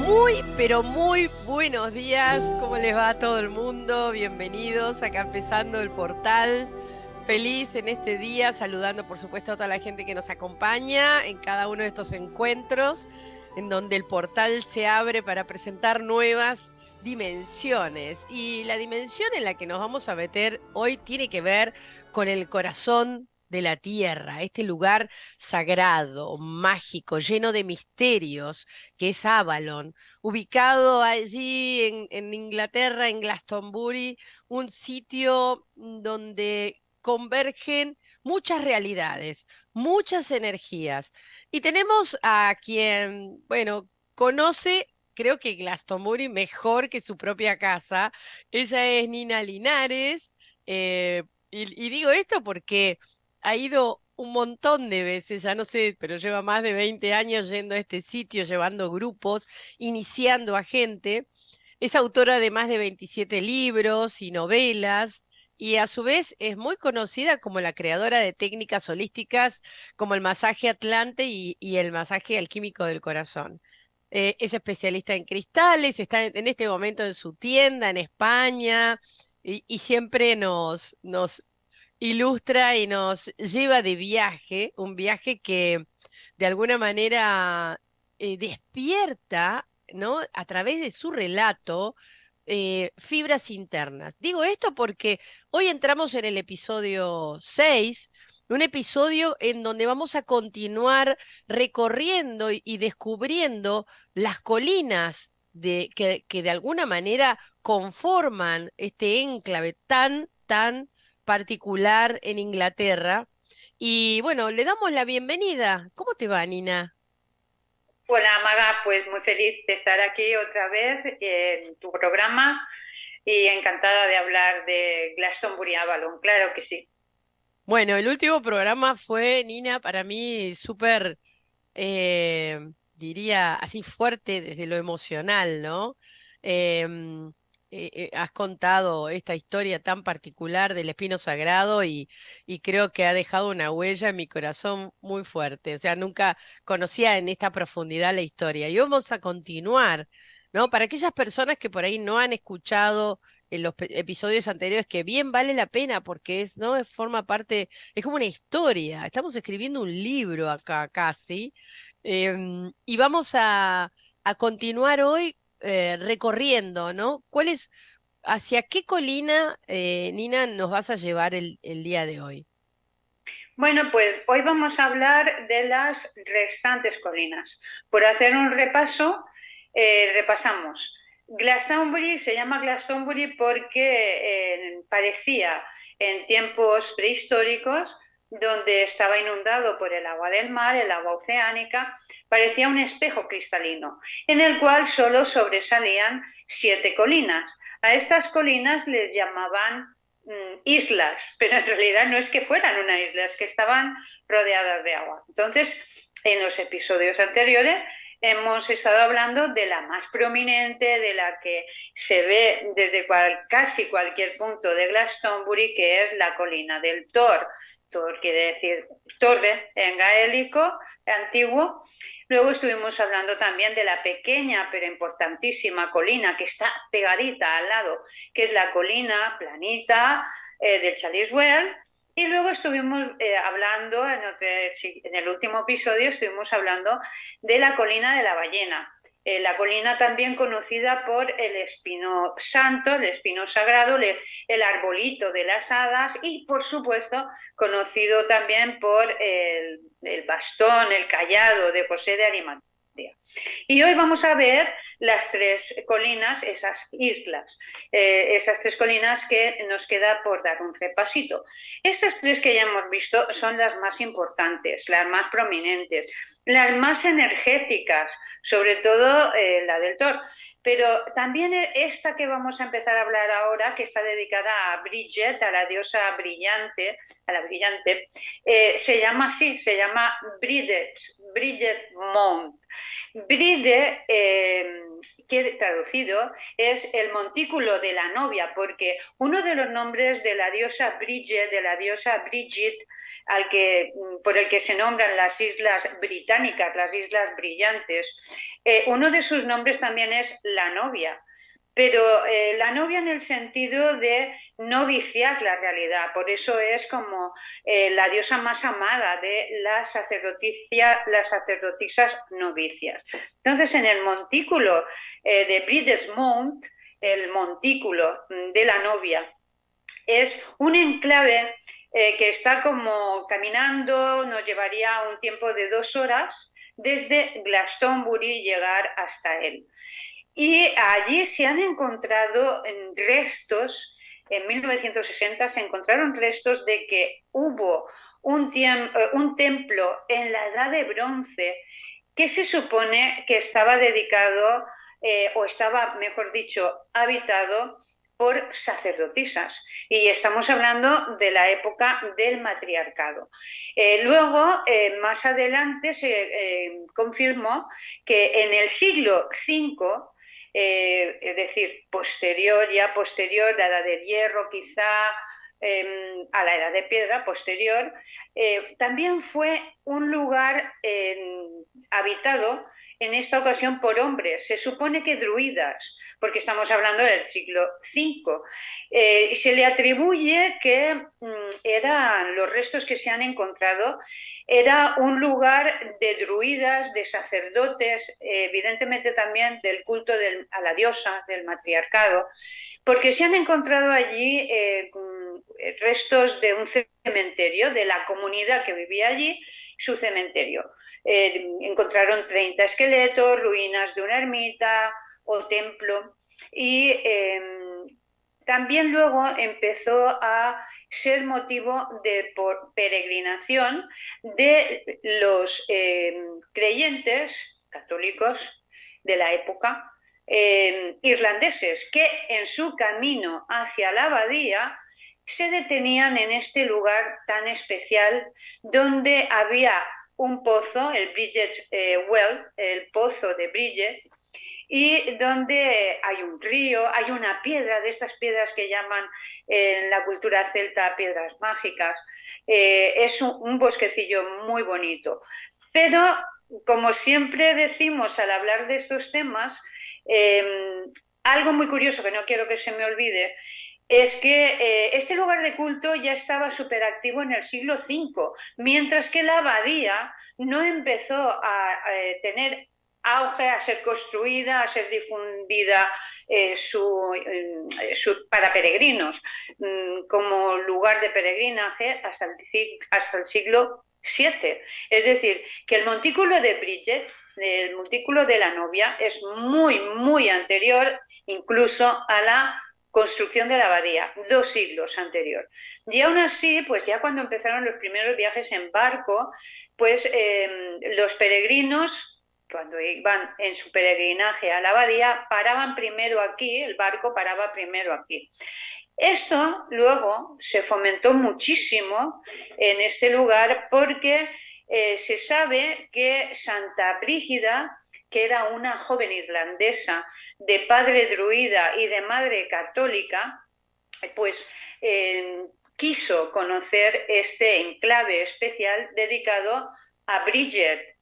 Muy, pero muy buenos días. ¿Cómo les va a todo el mundo? Bienvenidos acá empezando el portal. Feliz en este día, saludando por supuesto a toda la gente que nos acompaña en cada uno de estos encuentros, en donde el portal se abre para presentar nuevas dimensiones. Y la dimensión en la que nos vamos a meter hoy tiene que ver con el corazón de la tierra, este lugar sagrado, mágico, lleno de misterios, que es Avalon, ubicado allí en Inglaterra, en Glastonbury, un sitio donde convergen muchas realidades, muchas energías. Y tenemos a quien, bueno, conoce, creo que Glastonbury mejor que su propia casa. Ella es Nina Linares. Y digo esto porque ha ido un montón de veces, ya no sé, pero lleva más de 20 años yendo a este sitio, llevando grupos, iniciando a gente. Es autora de más de 27 libros y novelas y a su vez es muy conocida como la creadora de técnicas holísticas como el masaje atlante y el masaje alquímico del corazón. Es especialista en cristales, está en este momento en su tienda en España y siempre nos ilustra y nos lleva de viaje, un viaje que de alguna manera despierta, ¿no? A través de su relato, fibras internas. Digo esto porque hoy entramos en el episodio 6, un episodio en donde vamos a continuar recorriendo y descubriendo las colinas que de alguna manera conforman este enclave tan particular en Inglaterra. Y bueno, le damos la bienvenida. ¿Cómo te va, Nina? Hola, Maga, pues muy feliz de estar aquí otra vez en tu programa y encantada de hablar de Glastonbury Avalon, claro que sí. Bueno, el último programa fue, Nina, para mí súper, diría, así fuerte desde lo emocional, ¿no? Em, Has contado esta historia tan particular del espino sagrado y creo que ha dejado una huella en mi corazón muy fuerte. O sea, nunca conocía en esta profundidad la historia. Y vamos a continuar, ¿no? Para aquellas personas que por ahí no han escuchado en los episodios anteriores, que bien vale la pena porque es, ¿no? Forma parte, es como una historia. Estamos escribiendo un libro acá casi. Y vamos a continuar hoy recorriendo, ¿no? Hacia qué colina, Nina, nos vas a llevar el día de hoy? Bueno, pues hoy vamos a hablar de las restantes colinas. Por hacer un repaso, repasamos. Glastonbury se llama Glastonbury porque parecía en tiempos prehistóricos, donde estaba inundado por el agua del mar, el agua oceánica, parecía un espejo cristalino, en el cual solo sobresalían 7 colinas. A estas colinas les llamaban islas, pero en realidad no es que fueran una isla, es que estaban rodeadas de agua. Entonces, en los episodios anteriores hemos estado hablando de la más prominente, de la que se ve desde casi cualquier punto de Glastonbury, que es la colina del Tor. Tor quiere decir torre en gaélico antiguo. Luego estuvimos hablando también de la pequeña pero importantísima colina que está pegadita al lado, que es la colina planita del Chalice Well. Y luego estuvimos hablando, en el último episodio estuvimos hablando de la colina de la ballena. La colina también conocida por el espino santo, el espino sagrado, el arbolito de las hadas y, por supuesto, conocido también por el bastón, el callado de José de Arimatea. Y hoy vamos a ver las 3 colinas, esas islas, esas 3 colinas que nos queda por dar un repasito. Estas 3 que ya hemos visto son las más importantes, las más prominentes, las más energéticas, sobre todo la del Tor. Pero también esta que vamos a empezar a hablar ahora, que está dedicada a Bridget, a la diosa brillante, a la brillante, se llama así, se llama Bridget Mount. Bride traducido es el montículo de la novia, porque uno de los nombres de la diosa Bridget, de la diosa Bridget, por el que se nombran las islas británicas, las islas brillantes, uno de sus nombres también es la novia. Pero la novia en el sentido de no viciar la realidad, por eso es como la diosa más amada de las sacerdotisas novicias. Entonces, en el montículo de Bridges Mount, el montículo de la novia, es un enclave que está como caminando, nos llevaría un tiempo de 2 horas desde Glastonbury llegar hasta él. Y allí se han encontrado restos, en 1960 se encontraron restos de que hubo un templo en la Edad de Bronce que se supone que estaba dedicado, o estaba, mejor dicho, habitado por sacerdotisas. Y estamos hablando de la época del matriarcado. Luego, más adelante, se confirmó que en el siglo V, es decir, posterior, a la Edad del Hierro, quizá a la Edad de Piedra, posterior, también fue un lugar habitado en esta ocasión por hombres, se supone que druidas, porque estamos hablando del siglo V. Se le atribuye que eran los restos que se han encontrado, era un lugar de druidas, de sacerdotes, evidentemente también del culto a la diosa, del matriarcado, porque se han encontrado allí restos de un cementerio, de la comunidad que vivía allí, su cementerio. Encontraron 30 esqueletos, ruinas de una ermita o templo, y también luego empezó a ser motivo de peregrinación de los creyentes católicos de la época, irlandeses, que en su camino hacia la abadía se detenían en este lugar tan especial donde había un pozo, el Bridget Well, el pozo de Bridget, y donde hay un río, hay una piedra, de estas piedras que llaman en la cultura celta piedras mágicas. Es un bosquecillo muy bonito. Pero, como siempre decimos al hablar de estos temas, algo muy curioso que no quiero que se me olvide, es que este lugar de culto ya estaba súper activo en el siglo V, mientras que la abadía no empezó a tener auge, a ser construida, a ser difundida para peregrinos, como lugar de peregrinaje hasta el siglo VII. Es decir, que el montículo de Bridget, el montículo de la novia, es muy, muy anterior incluso a la construcción de la abadía, 2 siglos anterior. Y aún así, pues ya cuando empezaron los primeros viajes en barco, pues los peregrinos, cuando iban en su peregrinaje a la abadía, paraban primero aquí, el barco paraba primero aquí. Esto luego se fomentó muchísimo en este lugar porque se sabe que Santa Brígida, que era una joven irlandesa de padre druida y de madre católica, pues quiso conocer este enclave especial dedicado a Bridget,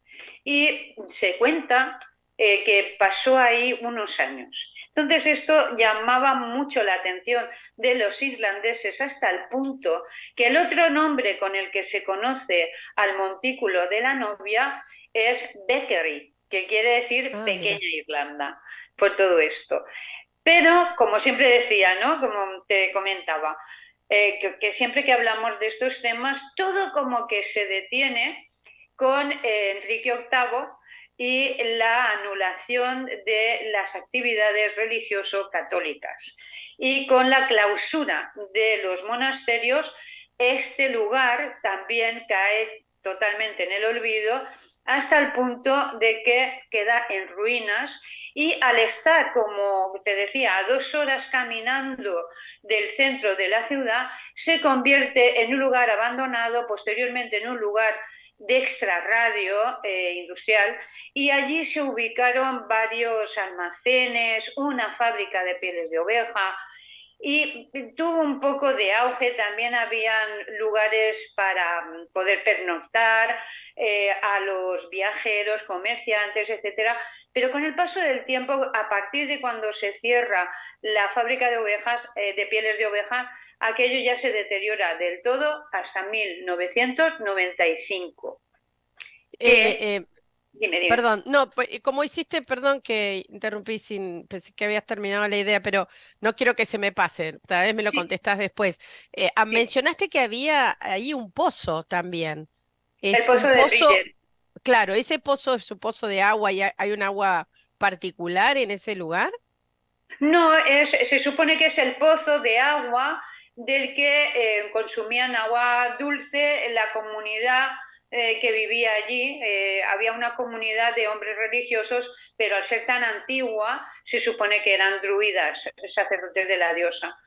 y se cuenta que pasó ahí unos años. Entonces esto llamaba mucho la atención de los irlandeses, hasta el punto que el otro nombre con el que se conoce al montículo de la novia es Beckery, que quiere decir pequeña Irlanda, por todo esto. Pero, como siempre decía, ¿no?, como te comentaba, que siempre que hablamos de estos temas, todo como que se detiene con Enrique VIII y la anulación de las actividades religioso-católicas. Y con la clausura de los monasterios, este lugar también cae totalmente en el olvido, hasta el punto de que queda en ruinas, y al estar, como te decía, a 2 horas caminando del centro de la ciudad, se convierte en un lugar abandonado, posteriormente en un lugar de extrarradio industrial, y allí se ubicaron varios almacenes, una fábrica de pieles de oveja, y tuvo un poco de auge. También habían lugares para poder pernoctar a los viajeros, comerciantes, etcétera. Pero con el paso del tiempo, a partir de cuando se cierra la fábrica de ovejas, de pieles de oveja, aquello ya se deteriora del todo hasta 1995. Eh, Que, eh, dime, dime. Perdón, no, como hiciste, perdón que interrumpí pensé que habías terminado la idea, pero no quiero que se me pase, tal vez me lo Sí, contestás después. sí. Mencionaste que había ahí un pozo también. El Es pozo un de pozo, Bridget. claro, ese pozo es un pozo de agua y hay un agua particular en ese lugar. No, se supone que es el pozo de agua del que consumían agua dulce en la comunidad que vivía allí. Había una comunidad de hombres religiosos, pero al ser tan antigua, se supone que eran druidas, sacerdotes de la diosa.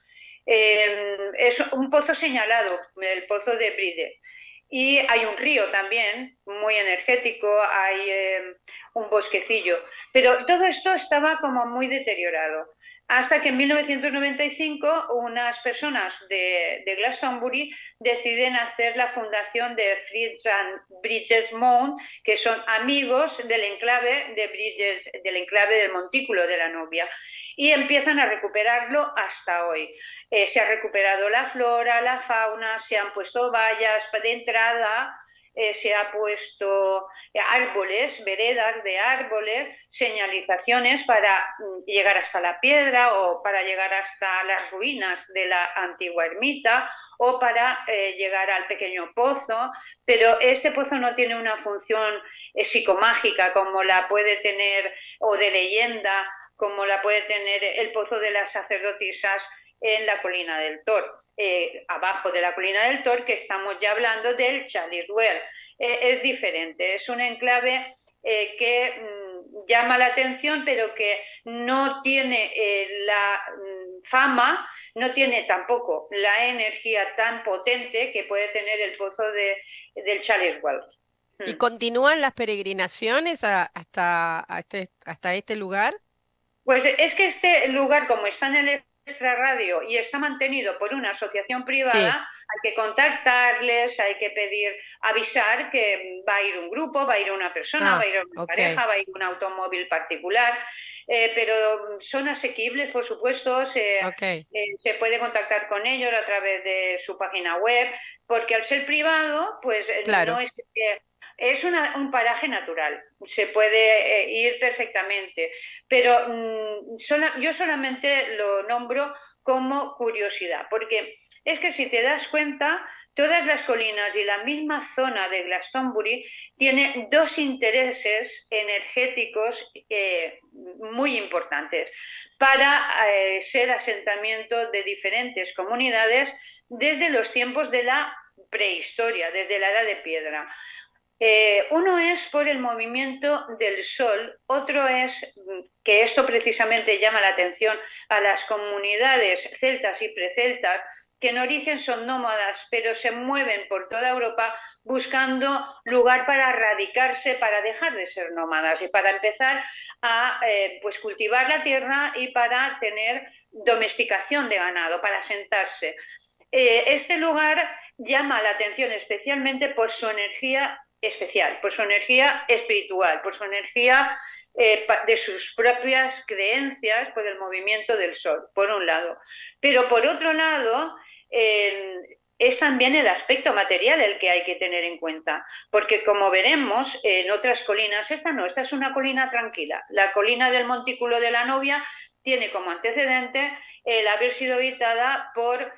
Es un pozo señalado, el pozo de Bride. Y hay un río también, muy energético, hay un bosquecillo. Pero todo esto estaba como muy deteriorado. Hasta que en 1995 unas personas de Glastonbury deciden hacer la fundación de Fritz and Bridget Mount, que son amigos del enclave de Bridges, del enclave del Montículo de la Novia, y empiezan a recuperarlo hasta hoy. Se ha recuperado la flora, la fauna, se han puesto vallas de entrada, se ha puesto árboles, veredas de árboles, señalizaciones para llegar hasta la piedra o para llegar hasta las ruinas de la antigua ermita o para llegar al pequeño pozo, pero este pozo no tiene una función psicomágica como la puede tener, o de leyenda, como la puede tener el pozo de las sacerdotisas en la colina del Tor. Abajo de la colina del Tor, que estamos ya hablando del Chalice Well. Es diferente, es un enclave que llama la atención, pero que no tiene la fama, no tiene tampoco la energía tan potente que puede tener el pozo del Chalice Well. ¿Y Hmm. continúan las peregrinaciones hasta este lugar? Pues es que este lugar, como está en el extrarradio y está mantenido por una asociación Sí, privada, hay que contactarles, hay que pedir, avisar que va a ir un grupo, va a ir una persona, va a ah, ir una ok, pareja, va a ir un automóvil particular, pero son asequibles, por supuesto, ok, se puede contactar con ellos a través de su página web, porque al ser privado, pues no claro. es que es un paraje natural, se puede ir perfectamente, pero yo solamente lo nombro como curiosidad, porque es que si te das cuenta, todas las colinas y la misma zona de Glastonbury tiene dos intereses energéticos muy importantes para ser asentamiento de diferentes comunidades desde los tiempos de la prehistoria, desde la edad de piedra. Uno es por el movimiento del sol, otro es que esto precisamente llama la atención a las comunidades celtas y preceltas, que en origen son nómadas, pero se mueven por toda Europa buscando lugar para radicarse, para dejar de ser nómadas y para empezar a pues cultivar la tierra y para tener domesticación de ganado, para asentarse. Este lugar llama la atención especialmente por su energía especial, por su energía espiritual, por su energía de sus propias creencias, por el movimiento del sol, por un lado. Pero por otro lado, es también el aspecto material el que hay que tener en cuenta, porque como veremos en otras colinas, esta no, esta es una colina tranquila. La colina del Montículo de la Novia tiene como antecedente el haber sido habitada por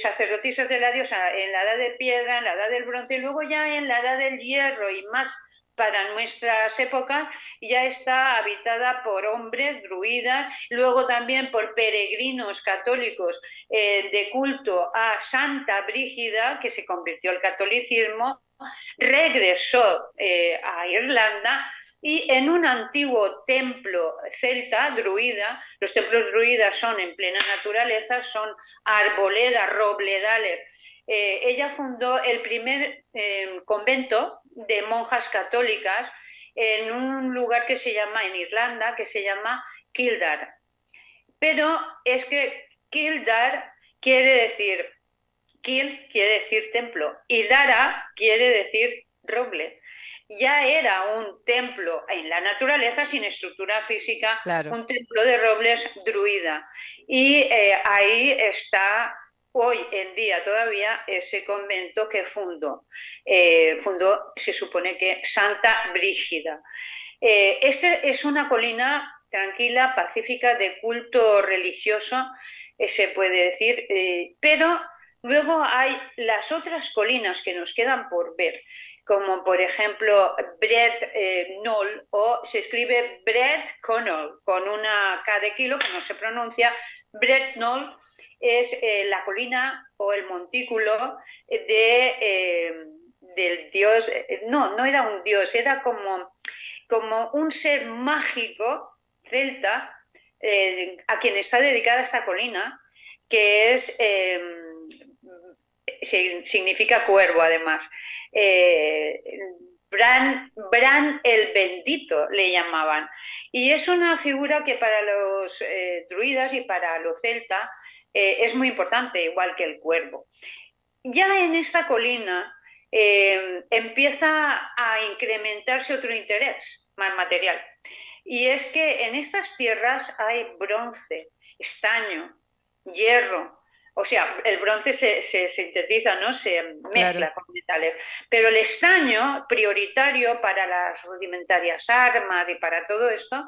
sacerdotisas de la diosa en la edad de piedra, en la edad del bronce, y luego ya en la edad del hierro y más para nuestras épocas ya está habitada por hombres, druidas, luego también por peregrinos católicos de culto a Santa Brígida, que se convirtió al catolicismo, regresó a Irlanda y en un antiguo templo celta, druida, los templos druidas son en plena naturaleza, son arboledas, robledales. Ella fundó el primer convento de monjas católicas en un lugar que se llama, en Irlanda, que se llama Kildare. Pero es que Kildare quiere decir, Kil quiere decir templo y Dara quiere decir roble. Ya era un templo en la naturaleza sin estructura física, claro. un templo de robles druida. Y ahí está hoy en día todavía ese convento que fundó, se supone que Santa Brígida. Este es una colina tranquila, pacífica, de culto religioso, se puede decir, pero luego hay las otras colinas que nos quedan por ver, como por ejemplo Bret Knoll, o se escribe Bret Connell, con una K de kilo que no se pronuncia. Bret Knoll es la colina o el montículo del dios, no era un dios, era como un ser mágico celta a quien está dedicada esta colina, que significa cuervo además. Bran el Bendito le llamaban. Y es una figura que para los druidas y para los celtas es muy importante, igual que el cuervo. Ya en esta colina empieza a incrementarse otro interés más material. Y es que en estas tierras hay bronce, estaño, hierro. O sea, el bronce se sintetiza, ¿no? Se mezcla con metales. Pero el estaño, prioritario para las rudimentarias armas y para todo esto,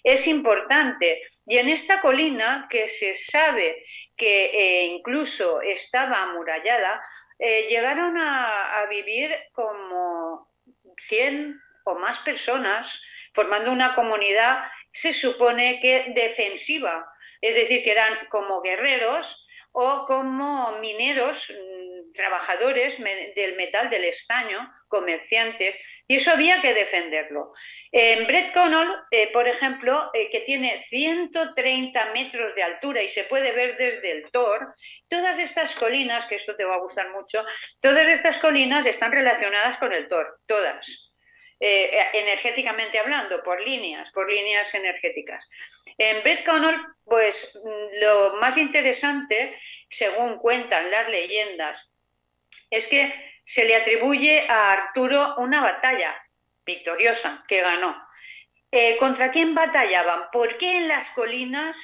es importante. Y en esta colina, que se sabe que incluso estaba amurallada, llegaron a vivir como 100 o más personas, formando una comunidad, se supone que defensiva, es decir, que eran como guerreros o como mineros, trabajadores del metal, del estaño, comerciantes, y eso había que defenderlo. En Bret Connell, por ejemplo, que tiene 130 metros de altura y se puede ver desde el Tor, todas estas colinas, que esto te va a gustar mucho, todas estas colinas están relacionadas con el Tor, todas. Energéticamente hablando, por líneas energéticas. En Bret Connell, pues lo más interesante, según cuentan las leyendas, es que se le atribuye a Arturo una batalla victoriosa que ganó. ¿Contra quién batallaban? ¿Por qué en las colinas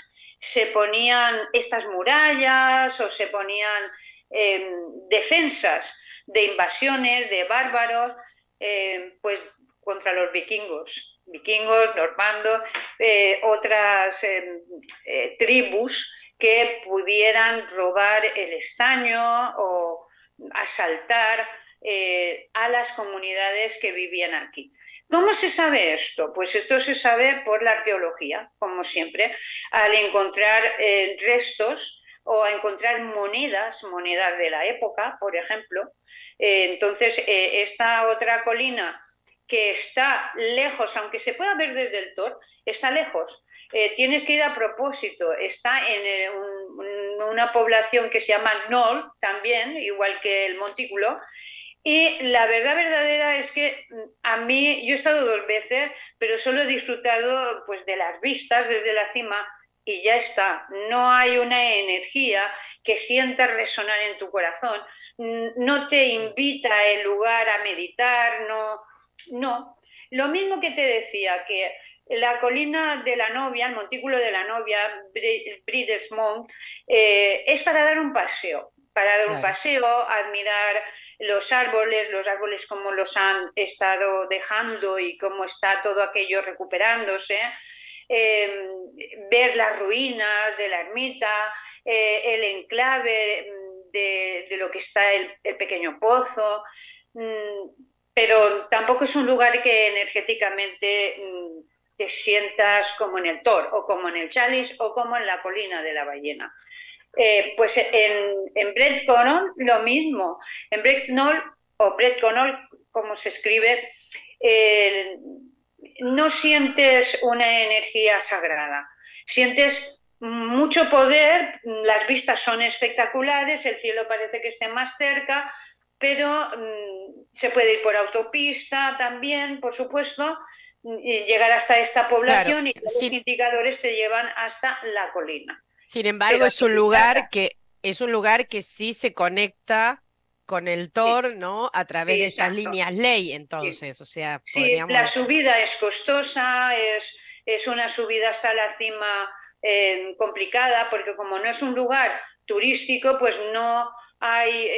se ponían estas murallas o se ponían defensas de invasiones, de bárbaros? Pues contra los vikingos, normandos, otras tribus que pudieran robar el estaño o asaltar a las comunidades que vivían aquí. ¿Cómo se sabe esto? Pues esto se sabe por la arqueología, como siempre, al encontrar restos o a encontrar monedas de la época, por ejemplo. Entonces, esta otra colina que está lejos, aunque se pueda ver desde el Tor, está lejos. Tienes que ir a propósito. Está en una población que se llama Knoll, también, igual que el montículo. Y la verdad verdadera es que a mí, yo he estado 2 veces, pero solo he disfrutado pues de las vistas desde la cima y ya está. No hay una energía que sientas resonar en tu corazón. No te invita el lugar a meditar, no. Lo mismo que te decía, que la colina de la novia, el montículo de la novia, Bridesmont, es para dar un paseo, admirar los árboles como los han estado dejando y cómo está todo aquello recuperándose, ver las ruinas de la ermita, el enclave de lo que está el pequeño pozo, pero tampoco es un lugar que energéticamente te sientas como en el Tor o como en el Chalice o como en la colina de la ballena. Pues en Bret Connell lo mismo. En Bret Connell, o Bret Connell, como se escribe, no sientes una energía sagrada. Sientes mucho poder, las vistas son espectaculares, el cielo parece que esté más cerca, pero se puede ir por autopista también, por supuesto, y llegar hasta esta Claro, población y los indicadores te llevan hasta la colina. sin embargo, Pero es un visitarla, lugar que sí se conecta con el sí, Tor, ¿no? A través sí, de estas exacto. líneas ley, Sí. entonces, o sea, Sí, podríamos la decir. subida es costosa, es una subida hasta la cima complicada, porque como no es un lugar turístico, pues no hay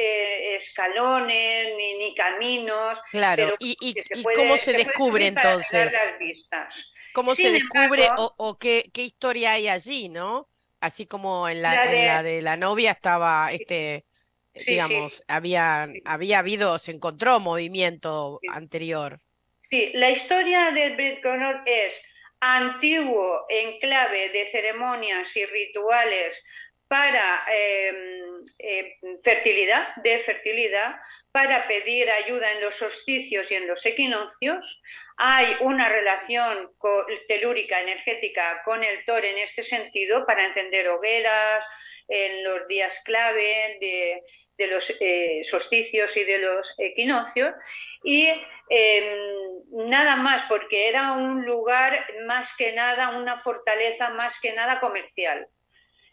escalones ni caminos, Claro, pero ¿y, que se y cómo se se puede descubre subir para ver entonces? las vistas. ¿Cómo se Sin descubre embargo, o qué historia hay allí, ¿no? Así como la en la de... de la novia estaba, Sí, sí, digamos, sí. había habido, se encontró movimiento Sí. anterior. Sí, la historia del Brit Connor es antiguo enclave de ceremonias y rituales para fertilidad, para pedir ayuda en los solsticios y en los equinoccios. Hay una relación telúrica energética con el Thor en este sentido para encender hogueras en los días clave de los solsticios y de los equinoccios. Y nada más, porque era un lugar más que nada, una fortaleza más que nada comercial.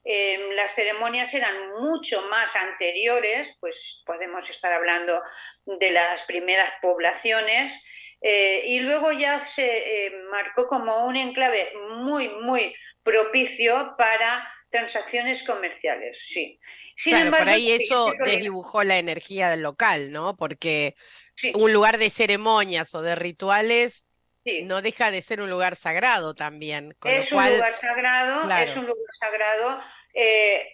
Las ceremonias eran mucho más anteriores, pues podemos estar hablando de las primeras poblaciones, y luego ya se marcó como un enclave muy propicio para transacciones comerciales, sí. Sin Claro, por embargo, ahí la eso siguiente colina, desdibujó la energía del local, ¿no? Porque sí, un lugar de ceremonias o de rituales sí, no deja de ser un lugar sagrado también, con lo es un cual, lugar sagrado, es claro. un lugar sagrado. eh,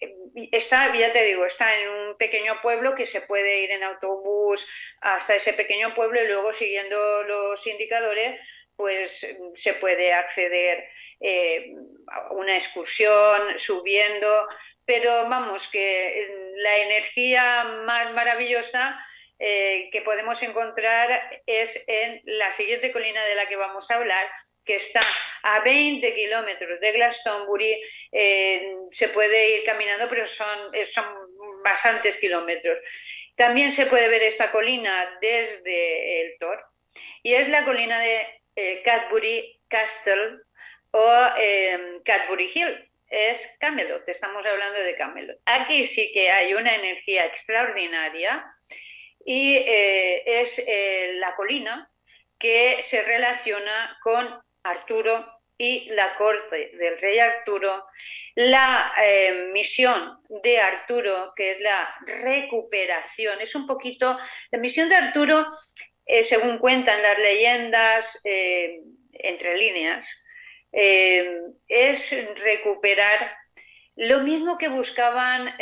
Está, ya te digo, está en un pequeño pueblo que se puede ir en autobús hasta ese pequeño pueblo y luego siguiendo los indicadores, pues se puede acceder a una excursión subiendo, pero vamos, que la energía más maravillosa que podemos encontrar es en la siguiente colina de la que vamos a hablar, que está a 20 kilómetros de Glastonbury. Se puede ir caminando, pero son bastantes kilómetros. También se puede ver esta colina desde el Tor y es la colina de Cadbury Castle o Cadbury Hill. Es Camelot, estamos hablando de Camelot. Aquí sí que hay una energía extraordinaria y es la colina que se relaciona con Arturo y la corte del rey Arturo, la misión de Arturo, que es la recuperación, es un poquito, la misión de Arturo, según cuentan las leyendas, entre líneas, es recuperar lo mismo que buscaban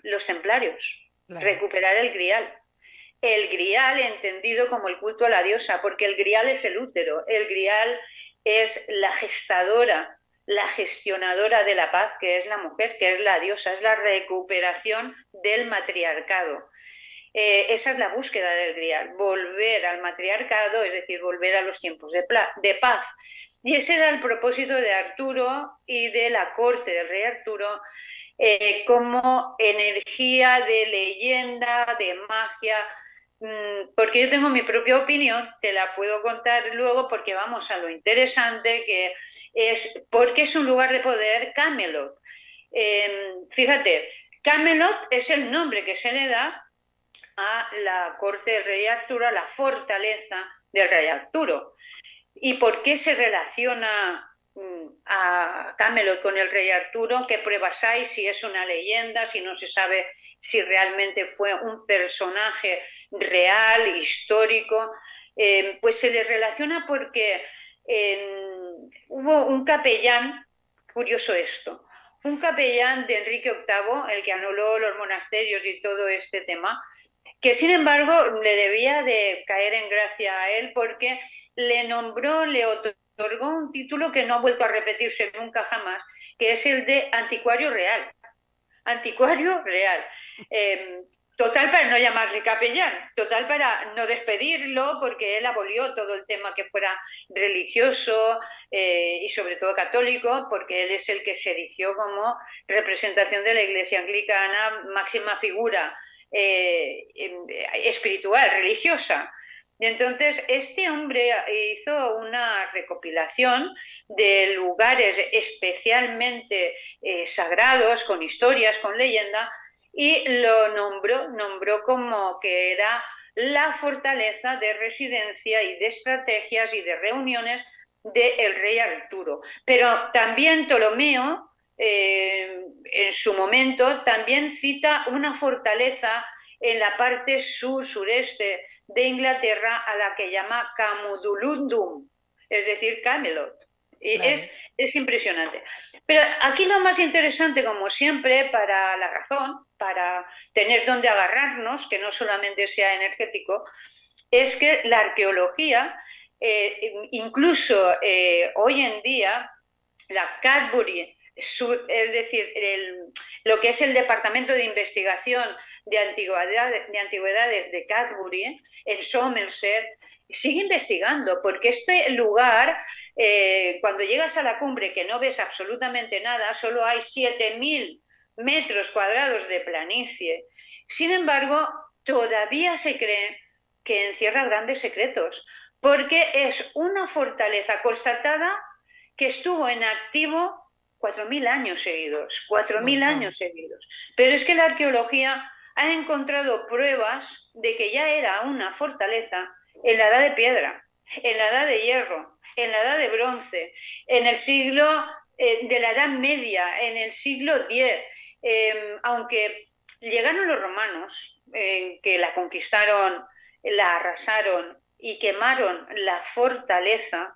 los templarios, Claro. recuperar el grial. El grial entendido como el culto a la diosa, porque el grial es el útero, el grial es la gestadora, la gestionadora de la paz, que es la mujer, que es la diosa, es la recuperación del matriarcado. Esa es la búsqueda del grial, volver al matriarcado, es decir, volver a los tiempos de paz. Y ese era el propósito de Arturo y de la corte del rey Arturo, como energía de leyenda, de magia, porque yo tengo mi propia opinión, te la puedo contar luego porque vamos a lo interesante, que es porque es un lugar de poder Camelot. Fíjate, Camelot es el nombre que se le da a la corte del rey Arturo, a la fortaleza del rey Arturo. ¿Y por qué se relaciona a Camelot con el rey Arturo? ¿Qué pruebas hay? Si es una leyenda, si no se sabe si realmente fue un personaje real, histórico. Pues se le relaciona porque hubo un capellán, curioso esto, un capellán de Enrique VIII, el que anuló los monasterios y todo este tema, que sin embargo le debía de caer en gracia a él porque le nombró, le otorgó un título que no ha vuelto a repetirse nunca jamás, que es el de anticuario real. Anticuario real. Eh, Total para no llamarle capellán, total para no despedirlo, porque él abolió todo el tema que fuera religioso y sobre todo católico, porque él es el que se erigió como representación de la Iglesia anglicana, máxima figura espiritual, religiosa. Y entonces este hombre hizo una recopilación de lugares especialmente sagrados, con historias, con leyenda, y lo nombró como que era la fortaleza de residencia y de estrategias y de reuniones del rey Arturo. Pero también Ptolomeo, en su momento, también cita una fortaleza en la parte sur-sureste de Inglaterra a la que llama Camudulundum, es decir, Camelot. Y Claro. es impresionante. Pero aquí lo más interesante, como siempre, para la razón, para tener donde agarrarnos, que no solamente sea energético, es que la arqueología, incluso hoy en día, la Cadbury, es decir, lo que es el Departamento de Investigación de Antigüedades de Cadbury, en Somerset, sigue investigando, porque este lugar, cuando llegas a la cumbre, que no ves absolutamente nada, solo hay 7.000 metros cuadrados de planicie. Sin embargo, todavía se cree que encierra grandes secretos, porque es una fortaleza constatada que estuvo en activo 4.000 años seguidos, Un 4.000 montón. años seguidos. Pero es que la arqueología ha encontrado pruebas de que ya era una fortaleza en la edad de piedra, en la edad de hierro, en la edad de bronce, en el siglo de la Edad Media, en el siglo X, aunque llegaron los romanos, que la conquistaron, la arrasaron y quemaron la fortaleza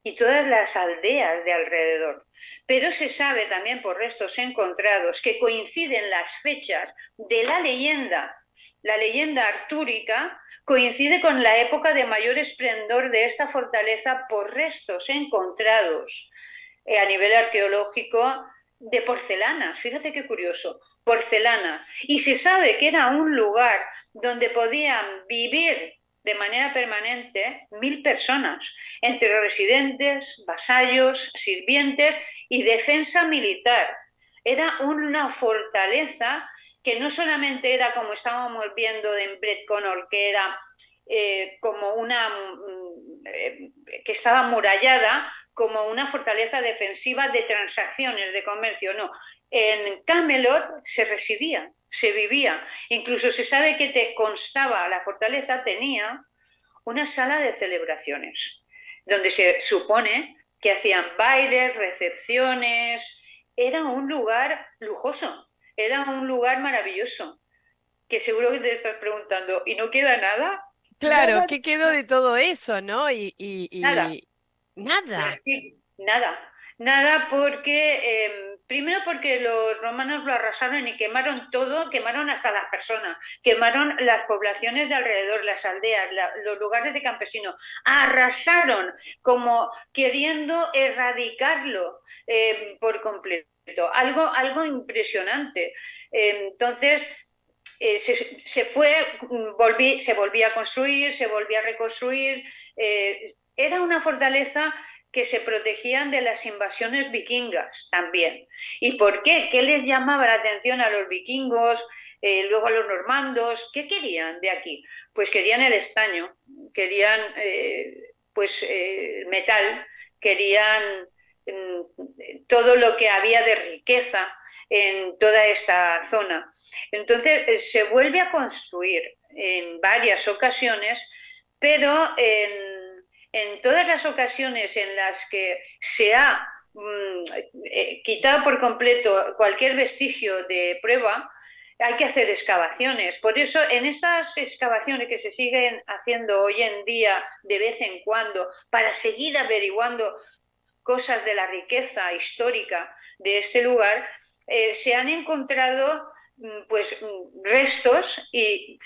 y todas las aldeas de alrededor. Pero se sabe también por restos encontrados que coinciden las fechas de la leyenda artúrica coincide con la época de mayor esplendor de esta fortaleza por restos encontrados a nivel arqueológico de porcelanas. Fíjate qué curioso, porcelana. Y se sabe que era un lugar donde podían vivir de manera permanente 1.000 personas, entre residentes, vasallos, sirvientes y defensa militar. Era una fortaleza que no solamente era, como estábamos viendo en Brett Connor, que era como una que estaba amurallada, como una fortaleza defensiva de transacciones, de comercio, no. En Camelot se residía, se vivía. Incluso se sabe que te constaba, la fortaleza tenía una sala de celebraciones, donde se supone que hacían bailes, recepciones. Era un lugar lujoso, era un lugar maravilloso, que seguro que te estás preguntando, ¿y no queda nada? Claro, Nada, ¿qué quedó de todo eso, no? nada. Y nada. Sí, nada, nada porque, primero porque los romanos lo arrasaron y quemaron todo, quemaron hasta las personas, quemaron las poblaciones de alrededor, las aldeas, los lugares de campesinos, arrasaron como queriendo erradicarlo por completo, algo impresionante. Entonces, se volvía a construir, se volvía a reconstruir. Era una fortaleza que se protegían de las invasiones vikingas también. ¿Y por qué? ¿Qué les llamaba la atención a los vikingos, luego a los normandos? ¿Qué querían de aquí? Pues querían el estaño, querían metal, querían todo lo que había de riqueza en toda esta zona. Entonces se vuelve a construir en varias ocasiones, pero en todas las ocasiones en las que se ha quitado por completo cualquier vestigio de prueba, hay que hacer excavaciones. Por eso, en estas excavaciones que se siguen haciendo hoy en día de vez en cuando, para seguir averiguando cosas de la riqueza histórica de este lugar, se han encontrado restos y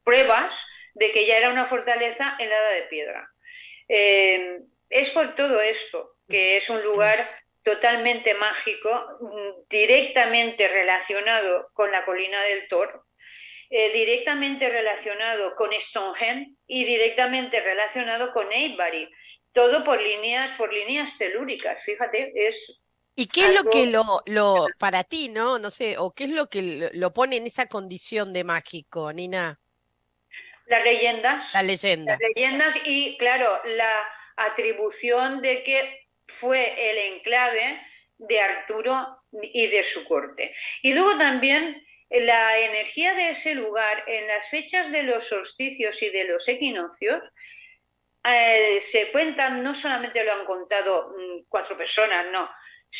pruebas de que ya era una fortaleza en la Edad de Piedra. Es por todo esto que es un lugar totalmente mágico, directamente relacionado con la colina del Tor, directamente relacionado con Stonehenge y directamente relacionado con Avebury. Todo por líneas telúricas, fíjate, es ¿Y qué es lo que algo, para ti, ¿no? No sé, o qué es lo que lo pone en esa condición de mágico, Nina? las leyendas, La las leyenda. leyendas y, claro, la atribución de que fue el enclave de Arturo y de su corte. Y luego también la energía de ese lugar en las fechas de los solsticios y de los equinoccios se cuentan, no solamente lo han contado cuatro personas, no,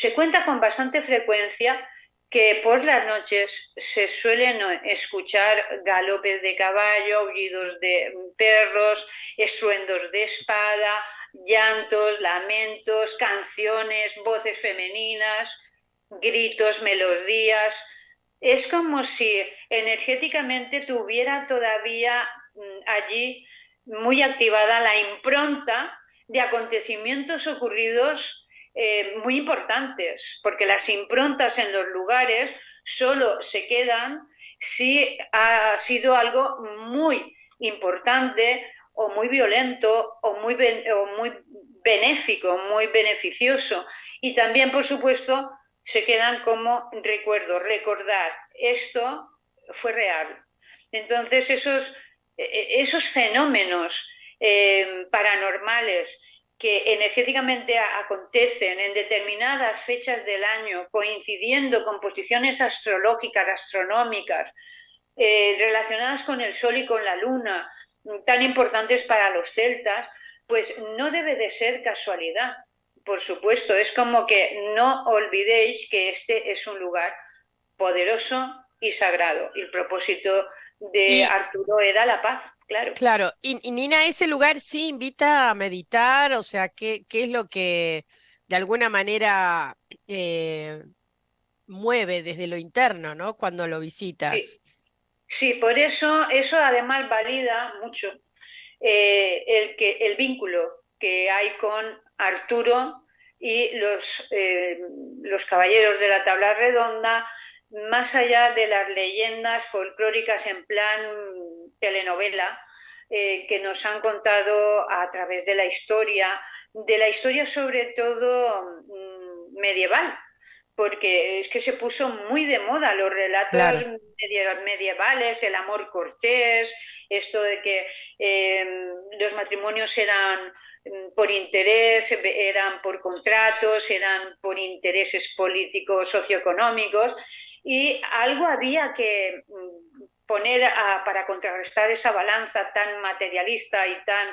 se cuenta con bastante frecuencia que por las noches se suelen escuchar galopes de caballo, aullidos de perros, estruendos de espada, llantos, lamentos, canciones, voces femeninas, gritos, melodías. Es como si energéticamente tuviera todavía allí muy activada la impronta de acontecimientos ocurridos muy importantes, porque las improntas en los lugares solo se quedan si ha sido algo muy importante o muy violento o muy benéfico, muy beneficioso. Y también, por supuesto, se quedan como recuerdos, recordar, esto fue real. Entonces, esos fenómenos paranormales que energéticamente acontecen en determinadas fechas del año, coincidiendo con posiciones astrológicas, astronómicas, relacionadas con el Sol y con la Luna, tan importantes para los celtas, pues no debe de ser casualidad. Por supuesto, es como que no olvidéis que este es un lugar poderoso y sagrado. Y el propósito de Y Arturo era la paz, claro. claro, y Nina, ese lugar sí invita a meditar, o sea, ¿qué es lo que de alguna manera eh, mueve desde lo interno, ¿no? Cuando lo Sí, visitas. sí, por eso además valida mucho el vínculo que hay con Arturo y los caballeros de la tabla redonda, más allá de las leyendas folclóricas en plan telenovela que nos han contado a través de la historia sobre todo medieval, porque es que se puso muy de moda los relatos Claro, medievales, el amor cortés, esto de que los matrimonios eran por interés, eran por contratos, eran por intereses políticos, socioeconómicos, y algo había que poner para contrarrestar esa balanza tan materialista y tan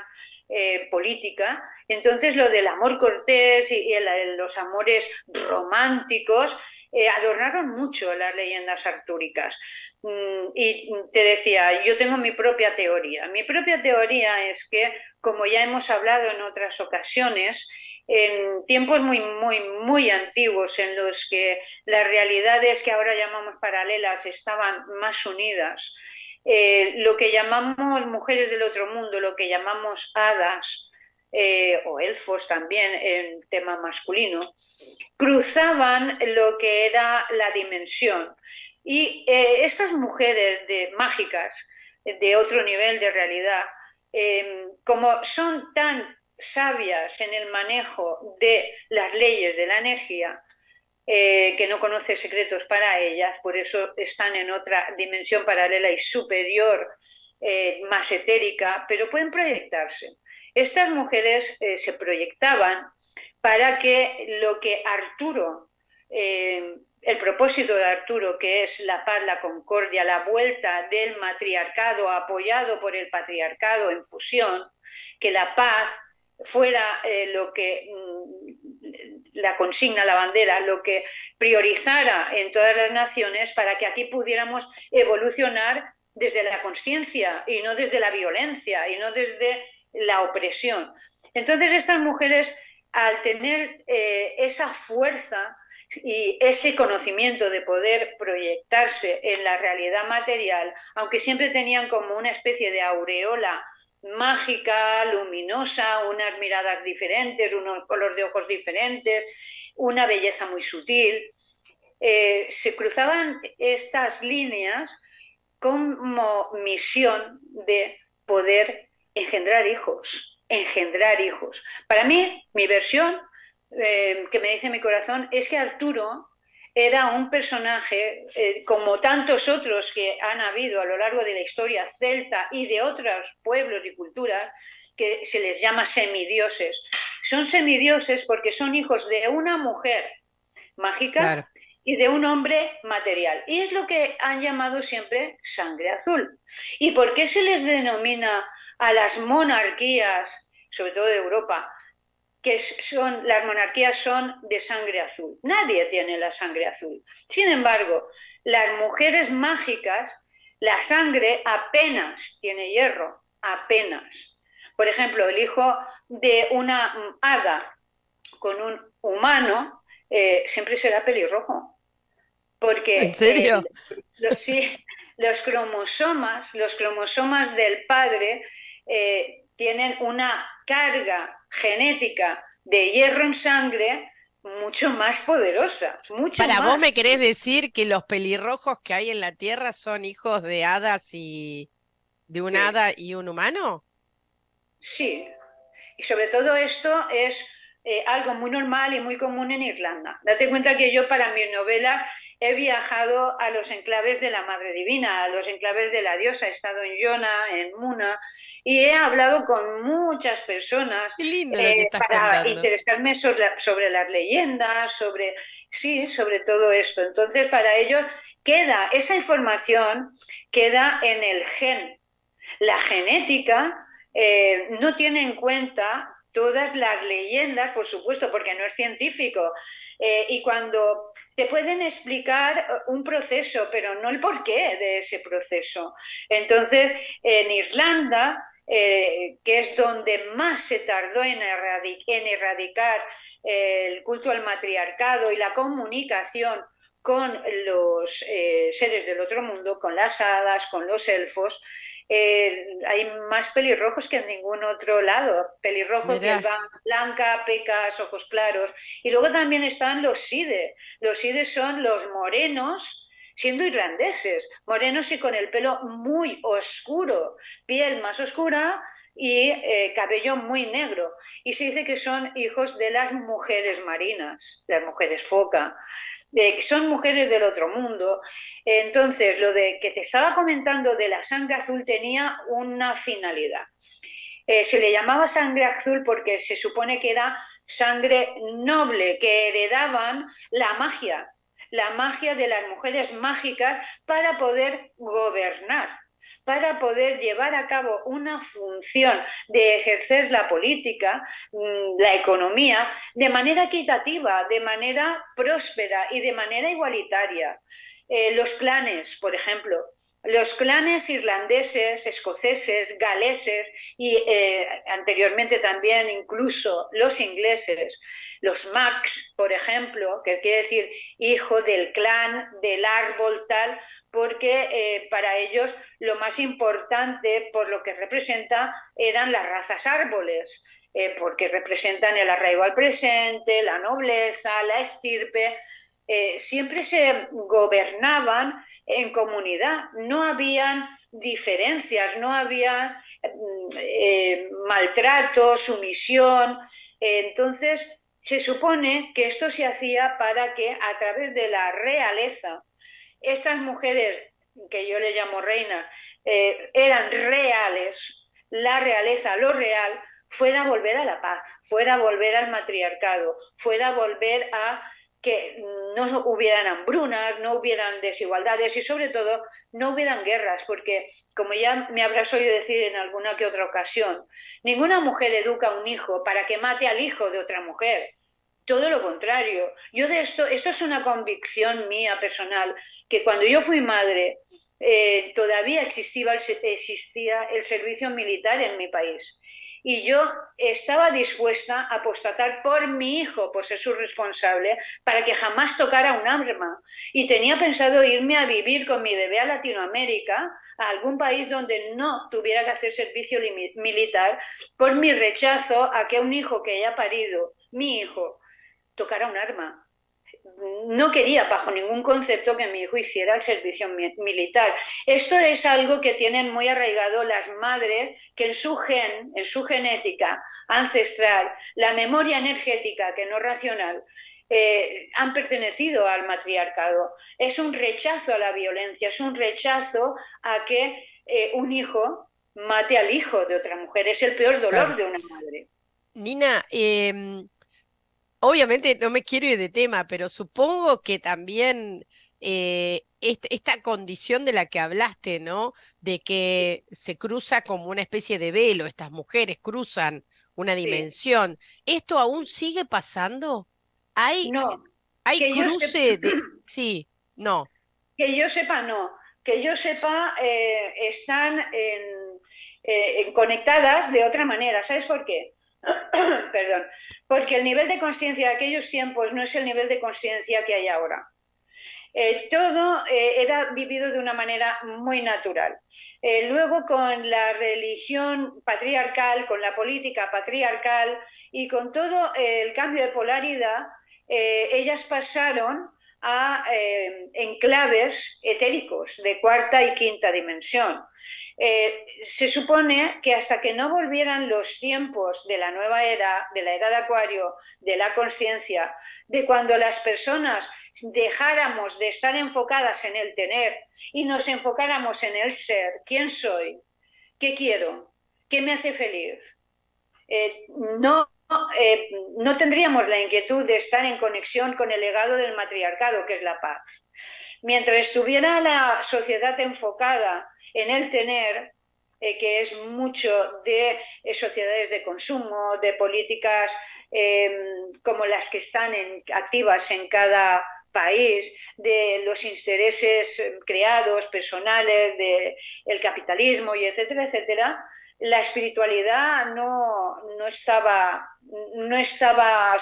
política. Entonces lo del amor cortés y los amores románticos adornaron mucho las leyendas artúricas. Y te decía, yo tengo mi propia teoría. Mi propia teoría es que, como ya hemos hablado en otras ocasiones, en tiempos muy antiguos en los que las realidades que ahora llamamos paralelas estaban más unidas, lo que llamamos mujeres del otro mundo, lo que llamamos hadas o elfos también en tema masculino, cruzaban lo que era la dimensión. Y estas mujeres mágicas, de otro nivel de realidad, como son tan sabias en el manejo de las leyes de la energía, que no conoce secretos para ellas, por eso están en otra dimensión paralela y superior, más etérica, pero pueden proyectarse. Estas mujeres se proyectaban para que lo que Arturo, el propósito de Arturo, que es la paz, la concordia, la vuelta del matriarcado apoyado por el patriarcado en fusión, que la paz fuera lo que la consigna, la bandera, lo que priorizara en todas las naciones para que aquí pudiéramos evolucionar desde la conciencia y no desde la violencia y no desde la opresión. Entonces estas mujeres, al tener esa fuerza y ese conocimiento de poder proyectarse en la realidad material, aunque siempre tenían como una especie de aureola mágica, luminosa, unas miradas diferentes, unos colores de ojos diferentes, una belleza muy sutil. Se cruzaban estas líneas como misión de poder engendrar hijos, engendrar hijos. Para mí, mi versión, que me dice mi corazón es que Arturo era un personaje, como tantos otros que han habido a lo largo de la historia celta y de otros pueblos y culturas, que se les llama semidioses. Son semidioses porque son hijos de una mujer mágica Claro. y de un hombre material. Y es lo que han llamado siempre sangre azul. ¿Y por qué se les denomina a las monarquías, sobre todo de Europa, que son, las monarquías son de sangre azul? Nadie tiene la sangre azul. Sin embargo, las mujeres mágicas, la sangre apenas tiene hierro, apenas. Por ejemplo, el hijo de una hada con un humano siempre será pelirrojo, ¿En porque serio? sí, los cromosomas del padre tienen una carga genética de hierro en sangre mucho más poderosa, mucho Para vos más. me querés decir que los pelirrojos que hay en la Tierra son hijos de hadas y de un Sí, hada y un humano. sí. Y sobre todo esto es algo muy normal y muy común en Irlanda. Date cuenta que yo para mis novelas he viajado a los enclaves de la Madre Divina, a los enclaves de la diosa. He estado en Yona, en Muna, y he hablado con muchas personas Qué lindo lo que estás para contando. interesarme sobre las leyendas, sobre, sí, sobre todo esto. Entonces, para ellos queda esa información, queda en el gen. La genética no tiene en cuenta todas las leyendas, por supuesto, porque no es científico. Y cuando te pueden explicar un proceso, pero no el porqué de ese proceso. Entonces, en Irlanda, que es donde más se tardó en erradicar el culto al matriarcado y la comunicación con los seres del otro mundo, con las hadas, con los elfos, hay más pelirrojos que en ningún otro lado. Pelirrojo, Mirá, piel blanca, pecas, ojos claros. Y luego también están los side. Los side son los morenos, siendo irlandeses, morenos y con el pelo muy oscuro, piel más oscura y cabello muy negro. Y se dice que son hijos de las mujeres marinas, las mujeres foca, que son mujeres del otro mundo. Entonces, lo de que te estaba comentando de la sangre azul tenía una finalidad. Se le llamaba sangre azul porque se supone que era sangre noble, que heredaban la magia de las mujeres mágicas para poder gobernar, para poder llevar a cabo una función de ejercer la política, la economía, de manera equitativa, de manera próspera y de manera igualitaria. Los clanes, por ejemplo, los clanes irlandeses, escoceses, galeses y anteriormente también incluso los ingleses, los Macs, por ejemplo, que quiere decir hijo del clan, del árbol tal, porque para ellos lo más importante por lo que representa eran las razas árboles, porque representan el arraigo al presente, la nobleza, la estirpe. Siempre se gobernaban en comunidad, no habían diferencias, no había maltrato, sumisión. Entonces, se supone que esto se hacía para que a través de la realeza, estas mujeres, que yo le llamo reinas, eran reales, la realeza, lo real, fuera a volver a la paz, fuera a volver al matriarcado, fuera a volver a que no hubieran hambrunas, no hubieran desigualdades y sobre todo no hubieran guerras, porque como ya me habrás oído decir en alguna que otra ocasión, ninguna mujer educa a un hijo para que mate al hijo de otra mujer. Todo lo contrario. Yo de esto es una convicción mía personal, que cuando yo fui madre, todavía existía el servicio militar en mi país. Y yo estaba dispuesta a apostatar por mi hijo, por ser su responsable, para que jamás tocara un arma. Y tenía pensado irme a vivir con mi bebé a Latinoamérica, a algún país donde no tuviera que hacer servicio militar, por mi rechazo a que un hijo que haya parido, mi hijo, tocara un arma. no quería bajo ningún concepto que mi hijo hiciera el servicio militar. Esto es algo que tienen muy arraigado las madres, que en su genética ancestral, la memoria energética, que no racional, han pertenecido al matriarcado. Es un rechazo a la violencia, es un rechazo a que un hijo mate al hijo de otra mujer. Es el peor dolor Claro. de una madre. Nina, obviamente no me quiero ir de tema, pero supongo que también esta condición de la que hablaste, ¿no? De que se cruza como una especie de velo, estas mujeres cruzan una Sí. dimensión. ¿Esto aún sigue pasando? ¿Hay, No, hay que yo sepa, cruce de... Sí, no. que yo sepa no, que yo sepa están conectadas de otra manera. ¿Sabes por qué? Perdón. Porque el nivel de conciencia de aquellos tiempos no es el nivel de conciencia que hay ahora. Todo era vivido de una manera muy natural. Luego con la religión patriarcal, con la política patriarcal y con todo el cambio de polaridad, ellas pasaron a enclaves etéricos de cuarta y quinta dimensión. Se supone que hasta que no volvieran los tiempos de la nueva era, de la era de Acuario, de la conciencia, de cuando las personas dejáramos de estar enfocadas en el tener y nos enfocáramos en el ser, quién soy, qué quiero, qué me hace feliz, eh, no, no tendríamos la inquietud de estar en conexión con el legado del matriarcado, que es la paz. Mientras estuviera la sociedad enfocada en el tener, que es mucho de sociedades de consumo, de políticas como las que están activas en cada país, de los intereses creados, personales, del capitalismo y etcétera, etcétera, la espiritualidad no estaba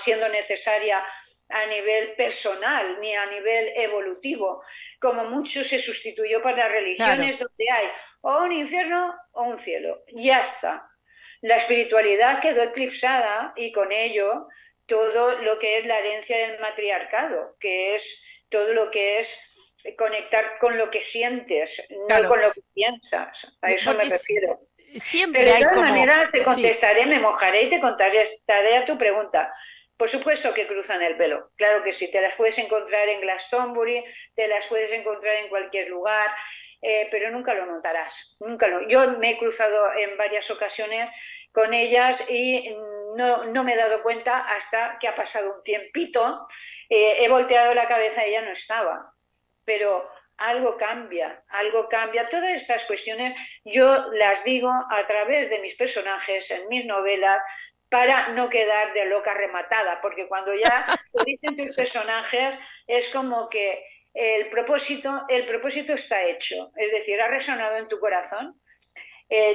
siendo necesaria a nivel personal ni a nivel evolutivo. Como mucho se sustituyó por las Claro. religiones donde hay o un infierno o un cielo. Ya está. La espiritualidad quedó eclipsada y con ello todo lo que es la herencia del matriarcado, que es todo lo que es conectar con lo que sientes, no Claro, con lo que piensas. A eso me porque refiero. Pero siempre de hay todas como, maneras te sí, contestaré, me mojaré y te contestaré a tu pregunta. Por supuesto que cruzan el velo, claro que sí, te las puedes encontrar en Glastonbury, te las puedes encontrar en cualquier lugar, pero nunca lo notarás, nunca lo. Yo me he cruzado en varias ocasiones con ellas y no me he dado cuenta hasta que ha pasado un tiempito, he volteado la cabeza y ella no estaba, pero algo cambia. Todas estas cuestiones yo las digo a través de mis personajes, en mis novelas, para no quedar de loca rematada, porque cuando ya te dicen tus personajes es como que el propósito está hecho, es decir, ha resonado en tu corazón.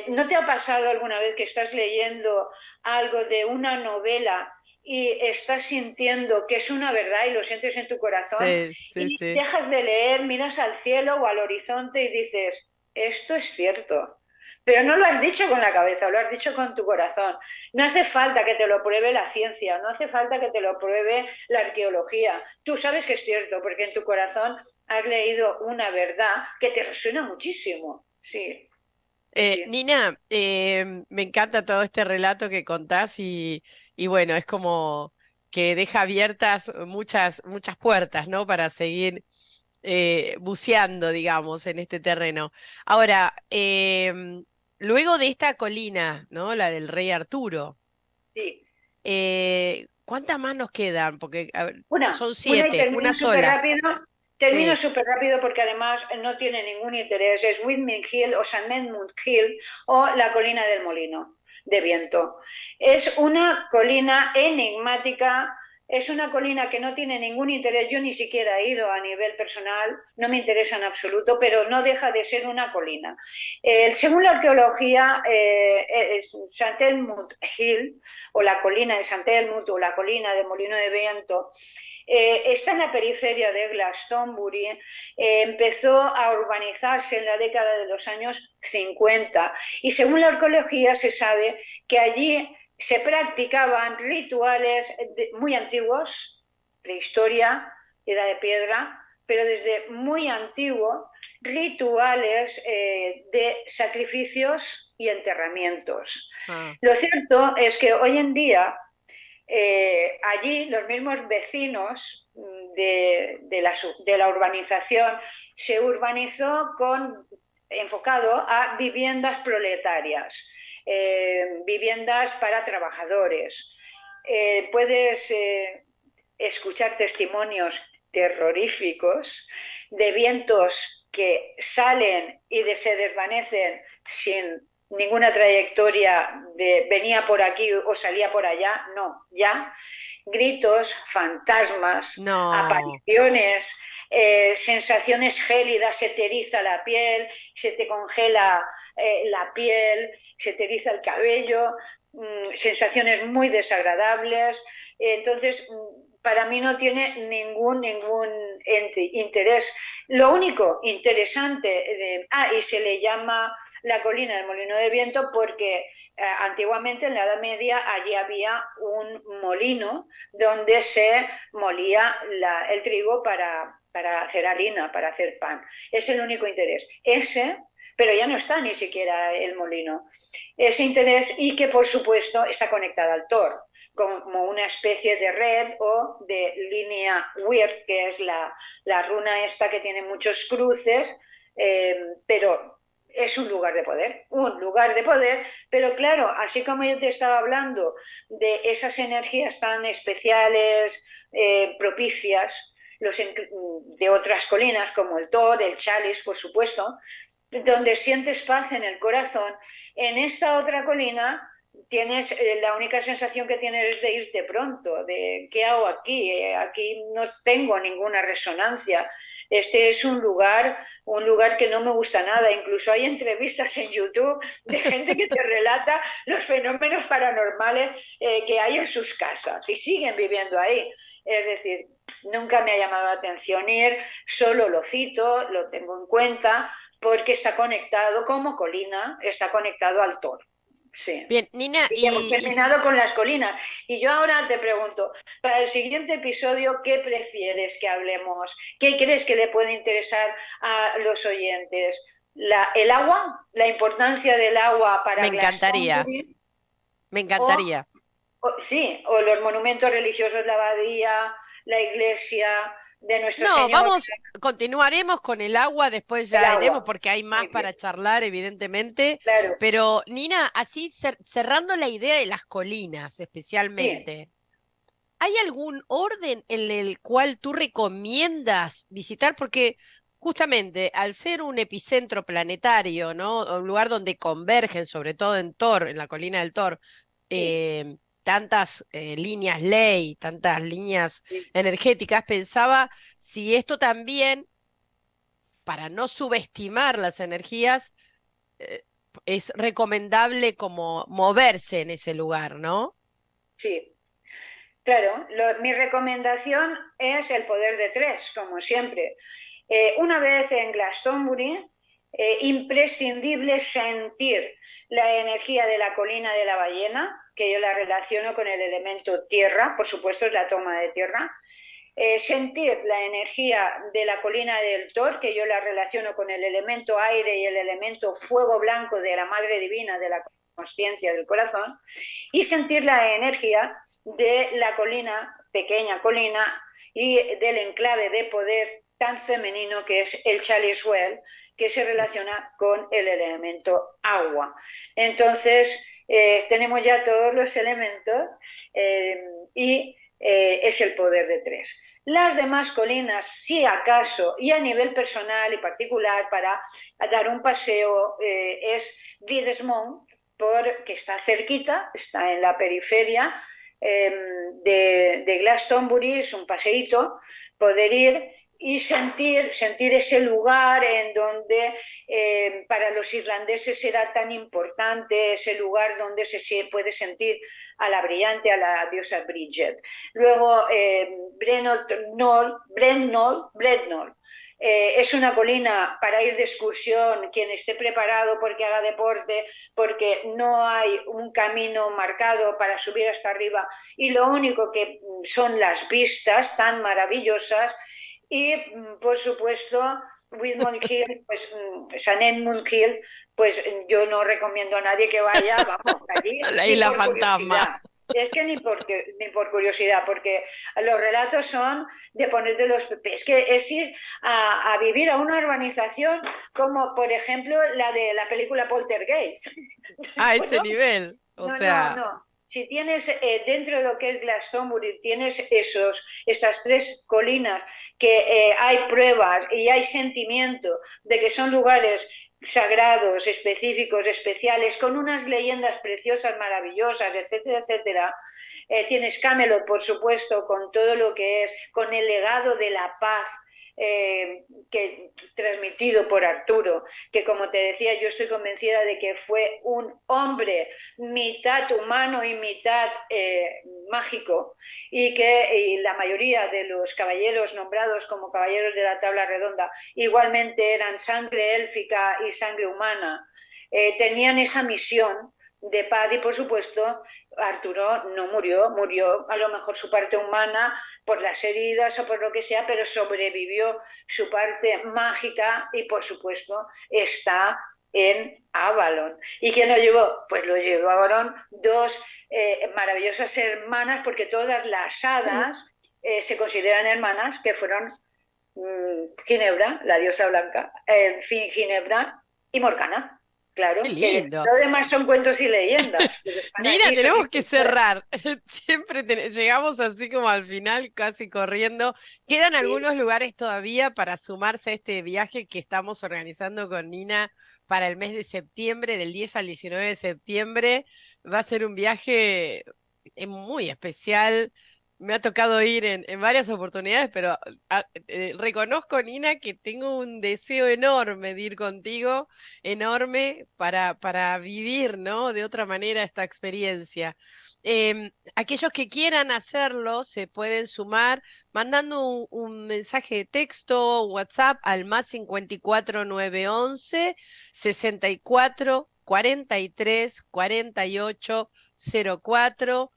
¿No te ha pasado alguna vez que estás leyendo algo de una novela y estás sintiendo que es una verdad y lo sientes en tu corazón sí, sí, y sí. dejas de leer, miras al cielo o al horizonte y dices, esto es cierto? Pero no lo has dicho con la cabeza, lo has dicho con tu corazón. No hace falta que te lo pruebe la ciencia, no hace falta que te lo pruebe la arqueología. Tú sabes que es cierto porque en tu corazón has leído una verdad que te resuena muchísimo. Sí, sí, sí. Nina, me encanta todo este relato que contás y bueno, es como que deja abiertas muchas puertas, ¿no? Para seguir buceando, digamos, en este terreno. Ahora, luego de esta colina, ¿no? La del Rey Arturo, Sí. ¿cuántas más nos quedan? Porque a ver, son Una y siete, una sola. termino Sí. súper rápido porque además no tiene ningún interés. Es Windmill Hill o St. Edmund Hill o la colina del molino de viento. Es una colina enigmática, es una colina que no tiene ningún interés. Yo ni siquiera he ido a nivel personal, no me interesa en absoluto, pero no deja de ser una colina. Según la arqueología, St. Edmund Hill o la colina de St. Edmund o la colina de Molino de Viento está en la periferia de Glastonbury, empezó a urbanizarse en la década de los años 50 y según la arqueología se sabe que allí se practicaban rituales muy antiguos, prehistoria, era de piedra, pero desde muy antiguo, rituales de sacrificios y enterramientos. Ah, Lo cierto es que hoy en día allí los mismos vecinos de la urbanización se urbanizó enfocado a viviendas proletarias, viviendas para trabajadores. Puedes escuchar testimonios terroríficos de vientos que salen y se desvanecen sin ninguna trayectoria de venía por aquí o salía por allá, no, ya gritos, fantasmas, no, apariciones, sensaciones gélidas, se te eriza la piel, se te congela la piel, se te eriza el cabello, sensaciones muy desagradables. Entonces, para mí no tiene ningún interés. Lo único interesante, y se le llama la colina del Molino de Viento porque antiguamente en la Edad Media allí había un molino donde se molía el trigo para hacer harina, para hacer pan. Es el único interés. Pero ya no está ni siquiera el molino. Ese interés y que por supuesto está conectada al Tor como una especie de red o de línea weird, que es la runa esta que tiene muchos cruces, pero es un lugar de poder, pero claro, así como yo te estaba hablando de esas energías tan especiales, propicias, de otras colinas como el Tor, el Chalice, por supuesto, donde sientes paz en el corazón, en esta otra colina tienes la única sensación que tienes es de irte pronto, de qué hago aquí, aquí no tengo ninguna resonancia. Este es un lugar que no me gusta nada. Incluso hay entrevistas en YouTube de gente que te relata los fenómenos paranormales que hay en sus casas y siguen viviendo ahí. Es decir, nunca me ha llamado la atención ir, solo lo cito, lo tengo en cuenta, porque está conectado como colina, está conectado al Tor. Sí. bien, Nina, Y hemos terminado con las colinas. Y yo ahora te pregunto, para el siguiente episodio, ¿qué prefieres que hablemos? ¿Qué crees que le puede interesar a los oyentes? ¿El agua? ¿La importancia del agua me para encantaría, Glastonbury? me ¿O, encantaría. sí, o los monumentos religiosos, la abadía, la iglesia de Nuestra No, Señora, vamos, continuaremos con el agua, después el ya iremos agua? porque hay Muy más bien, para charlar, evidentemente. claro. Pero, Nina, así cerrando la idea de las colinas Sí, especialmente, ¿hay algún orden en el cual tú recomiendas visitar? Porque justamente al ser un epicentro planetario, ¿no? O un lugar donde convergen, sobre todo en Thor, en la colina del Thor, sí, tantas líneas ley, tantas líneas sí. energéticas, pensaba si esto también, para no subestimar las energías, eh, es recomendable como moverse en ese lugar, ¿no? Sí. Claro, mi recomendación es el poder de tres, como siempre. Una vez en Glastonbury, imprescindible sentir la energía de la colina de la ballena, que yo la relaciono con el elemento tierra, por supuesto es la toma de tierra. Sentir la energía de la colina del Tor, que yo la relaciono con el elemento aire y el elemento fuego blanco de la Madre Divina, de la conciencia del corazón, y sentir la energía de la colina, pequeña colina, y del enclave de poder tan femenino que es el Chalice Well, que se Es, relaciona con el elemento agua. Entonces, tenemos ya todos los elementos y es el poder de tres. Las demás colinas, si acaso, y a nivel personal y particular, para dar un paseo, es Wiedesmont, porque está cerquita, está en la periferia de Glastonbury, es un paseíto, poder ir y sentir ese lugar en donde para los irlandeses era tan importante, ese lugar donde se puede sentir a la brillante, a la diosa Bridget. Luego, Brennol, es una colina para ir de excursión, quien esté preparado porque haga deporte, porque no hay un camino marcado para subir hasta arriba y lo único que son las vistas tan maravillosas Y, por supuesto, Wilmot Hill, pues St. Edmund Hill, pues yo no recomiendo a nadie que vaya, vamos, allí, La ni isla por fantasma. curiosidad. Es que ni por curiosidad, porque los relatos son de ponerte los... Es que es ir a vivir a una urbanización como, por ejemplo, la de la película Poltergeist. A ese Bueno, nivel. O no, no, sea, no. Si tienes dentro de lo que es Glastonbury, tienes esas tres colinas que hay pruebas y hay sentimiento de que son lugares sagrados, específicos, especiales, con unas leyendas preciosas, maravillosas, etcétera, etcétera. Tienes Camelot, por supuesto, con todo lo que es, con el legado de la paz que transmitido por Arturo, que como te decía, yo estoy convencida de que fue un hombre mitad humano y mitad mágico, y la mayoría de los caballeros nombrados como caballeros de la tabla redonda igualmente eran sangre élfica y sangre humana, tenían esa misión de paz. Y por supuesto Arturo no murió, murió a lo mejor su parte humana por las heridas o por lo que sea, pero sobrevivió su parte mágica y por supuesto está en Avalon. ¿Y quién lo llevó? Pues lo llevaron dos maravillosas hermanas, porque todas las hadas se consideran hermanas, que fueron Ginebra, la diosa blanca, Ginebra y Morgana. qué Claro, que lindo. lo demás son cuentos y leyendas, pero están Nina, allí, son tenemos que escritoras. cerrar. Siempre llegamos así como al final, casi corriendo. ¿Quedan Sí. algunos lugares todavía para sumarse a este viaje que estamos organizando con Nina para el mes de septiembre, del 10 al 19 de septiembre? Va a ser un viaje muy especial. Me ha tocado ir en varias oportunidades, pero reconozco, Nina, que tengo un deseo enorme de ir contigo, enorme para vivir, ¿no? De otra manera esta experiencia. Aquellos que quieran hacerlo se pueden sumar mandando un mensaje de texto, un WhatsApp al más 54911 64 43 48 04.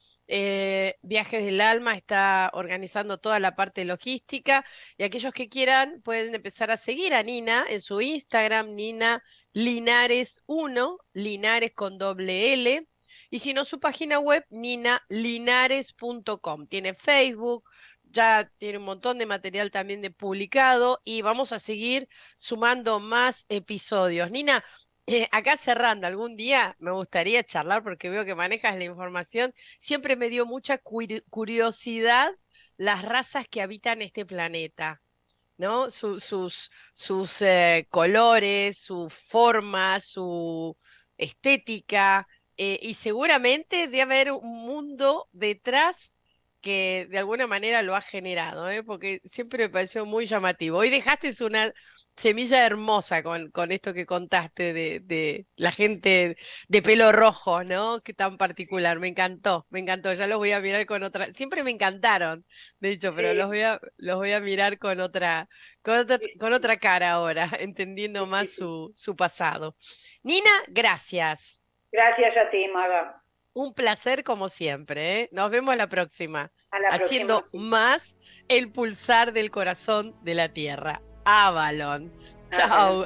Viajes del Alma está organizando toda la parte logística y aquellos que quieran pueden empezar a seguir a Nina en su Instagram, Nina Linares 1, Linares con doble L, y si no, su página web, ninalinares.com. Tiene Facebook, ya tiene un montón de material también de publicado y vamos a seguir sumando más episodios. Nina, acá cerrando, algún día me gustaría charlar porque veo que manejas la información. Siempre me dio mucha curiosidad las razas que habitan este planeta. ¿No? Sus colores, su forma, su estética, y seguramente debe haber un mundo detrás que de alguna manera lo ha generado, ¿eh? Porque siempre me pareció muy llamativo. Hoy dejaste una semilla hermosa con esto que contaste de la gente de pelo rojo, ¿no? Que tan particular. Me encantó, me encantó. Ya los voy a mirar con otra. Siempre me encantaron, de hecho, pero Sí, los voy a mirar con otra cara ahora, entendiendo sí, más sí, sí. su pasado. Nina, gracias. Gracias a ti, Maga. Un placer como siempre, ¿eh? Nos vemos la próxima, A la próxima. haciendo más el pulsar del corazón de la Tierra. Avalon. Ah, bueno. Chao.